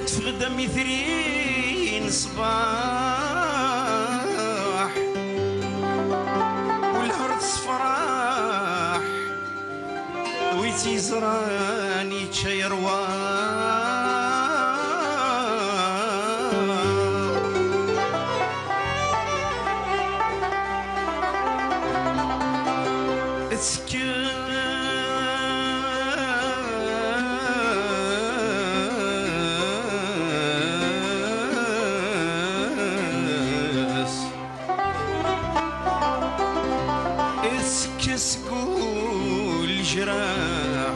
تفقد مثرين صباح والهرد صفراح ويتيزراني تشاير قول جراح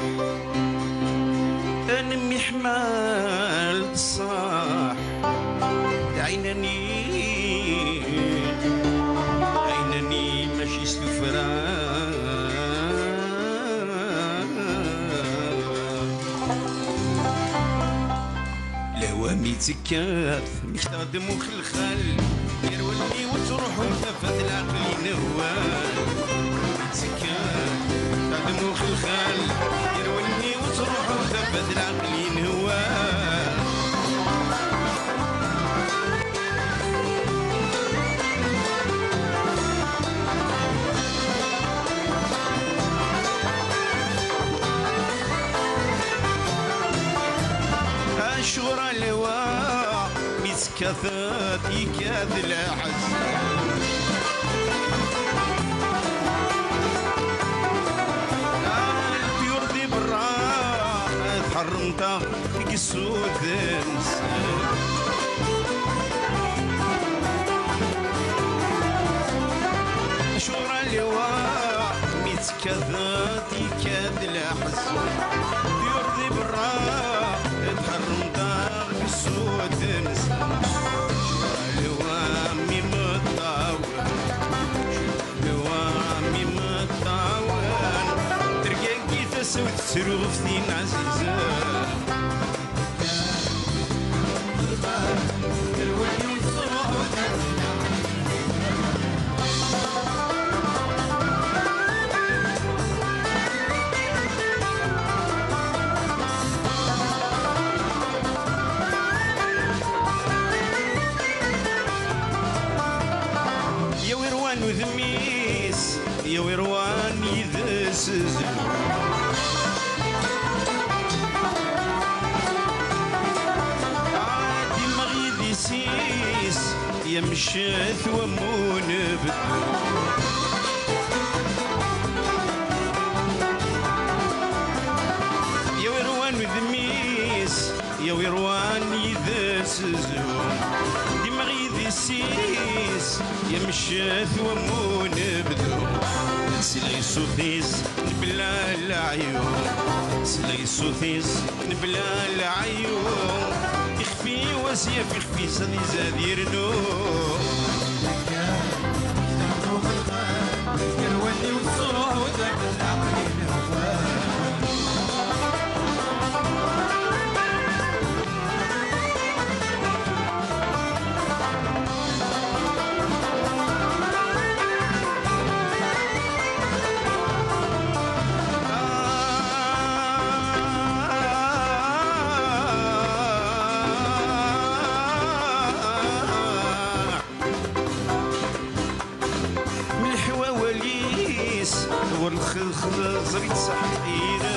انمي حمال الصاح عينني ماشي سلفران لهوامي تكاف مش تخدم وخلخل يرولني وتروح وتفات العقل ينوال تخدم وخلخل يرولني وتروح وتفات العقل ينوال شورى اللواء مسكثات يكاد العز الطيور دي برا تحرمتها تقسود شورى اللواء مسكثات يكاد العز الطيور دي برا تحرم دار بالسود نسى لوامي مطاول لوامي مطاول ترقاقي تسود تروفتين عزيزة الولي والصروح وذميس يا ويروان يذس عادي مغيد يسيس يا مشيت ومون بدو يا ويروان وذميس يا ويروان يذس دي مغيد يسيس يا مشيت ومون بدو سلي صوتيس نبلا العيون سلي صوتيس نبلا العيون يخفي وسيف يخفي صدي زاد يرنو يروني والصروح وذاك العقل والخضر يتسحيره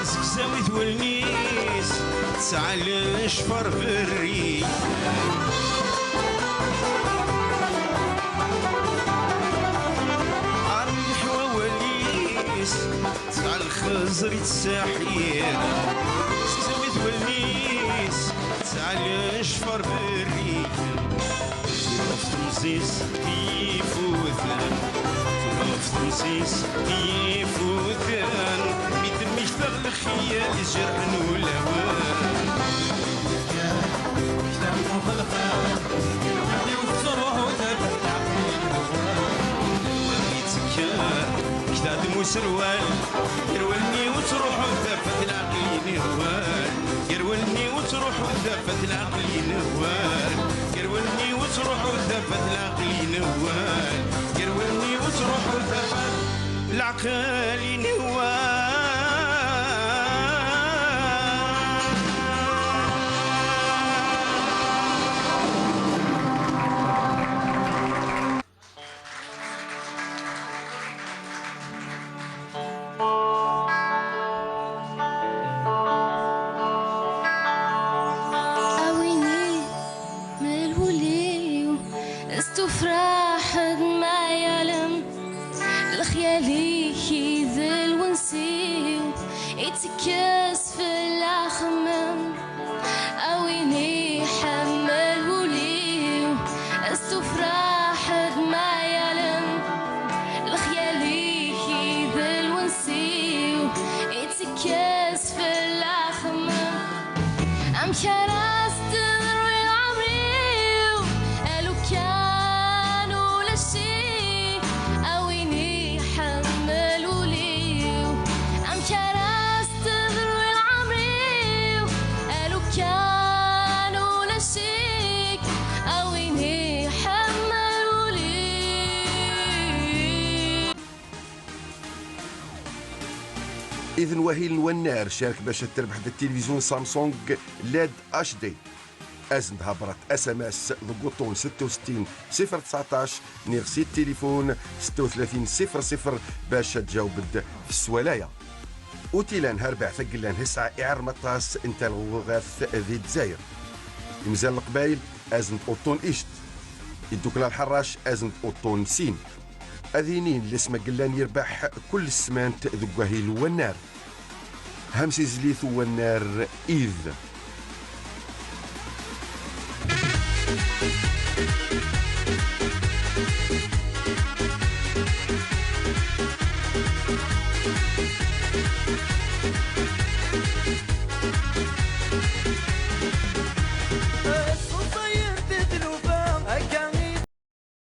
زكزاوي ثولنيس تسعى الشفر في الريح عن الحواليس تسعى الخزر يتسحيره زكزاوي ثولنيس تسعى الشفر في الريح تمسيس يفوتن تمسيس يفوتن ميت المشتغل الخيال يجرحن ولوان يشتغلوا في الخيال يروني والصروح وتفت العقل ويتكار كتاد مسروال يرولني وتروح وتفت العقل يروال يرولني وتروح ودفت العقل نوال قرولني وتروح ودفت العقل نوال قرولني وتروح ودفت العقل نوال تفرح ما يعلم الخيالي يذل ونسيو يتكاس في الأخمام أويني حمل وليو استفرح ما يعلم الخيالي يذل ونسيو يتكاس في الأخمام أم كراس تروي العمريو قالوا كان أويني حملوا ليو أم كراس تذروي العمريو قالوا كانوا لشيك أويني حملوا ليو. إذن وهيل والنار شارك باش تربح التلفزيون سامسونج لاد اتش دي. أزمت هبرت اس ام اس ضغوطون 66 019 نيرسي التليفون 36 00 باش تجاوب في السوالايا. اوتيلان هربع ثقلان هسعة إعر مطاس انت الغوغاث ذي دزاير. مزال القبايل أزمت أوطون إشت يدوك الحراش أزمت أوطون سين. أذينين اللي اسم قلان يربح كل السمانت ذو وهيل والنار. همسي زليث والنار إذ